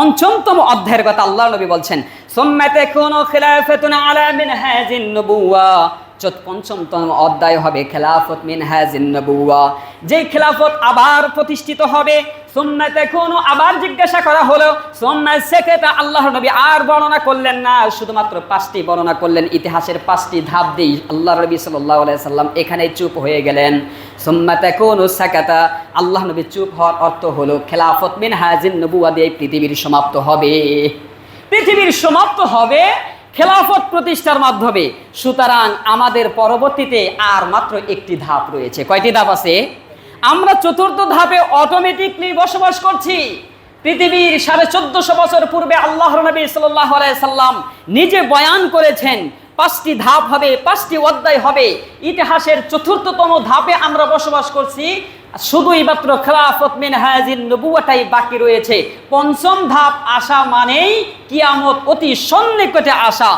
পঞ্চমতম অধ্যায়ের কথা আল্লাহর নবী বলছেন, সুম্মা তাকুনু খিলাফাতুন আলা মিনহাজিন নবুওয়া। পঞ্চমতম অধ্যায় হবে খেলাফত মিনহাজিন নবুওয়া, যে খেলাফত আবার প্রতিষ্ঠিত হবে। সুম্মা তাকুনু, আবার জিজ্ঞাসা করা হলো, সুম্মা সাকাতা, আল্লাহর নবী আর বর্ণনা করলেন না, শুধুমাত্র 5টি বর্ণনা করলেন, ইতিহাসের 5টি ধাপ দিয়ে আল্লাহর নবী সাল্লাল্লাহু আলাইহি সাল্লাম এখানে চুপ হয়ে গেলেন। সুম্মা তাকুনু সাকাতা, আল্লাহর নবী চুপ হওয়ার অর্থ হলো খেলাফত মিনহাজিন নবুওয়া দিয়ে পৃথিবীর সমাপ্ত হবে, পৃথিবীর সমাপ্ত হবে খেলাফত প্রতিষ্ঠার মাধ্যমে। সুতরাং আমাদের পরবর্তীতে আর মাত্র একটি ধাপ রয়েছে। কয়টি ধাপ আছে? আমরা চতুর্থ ধাপে অটোমেটিকলি বসবাস করছি। পৃথিবীর 1450 বছর পূর্বে আল্লাহর নবী সাল্লাল্লাহু আলাইহি সাল্লাম নিজে বয়ান করেছেন 5টি ধাপ হবে, 5টি অধ্যায় হবে। ইতিহাসের চতুর্থতম ধাপে আমরা বসবাস করছি, শুধুই মাত্র খেলাফত মিনহাজিন নবুওয়াটাই বাকি রয়েছে। পঞ্চম ধাপ আসা মানেই কিয়ামত অতি সন্নিকটে আসা।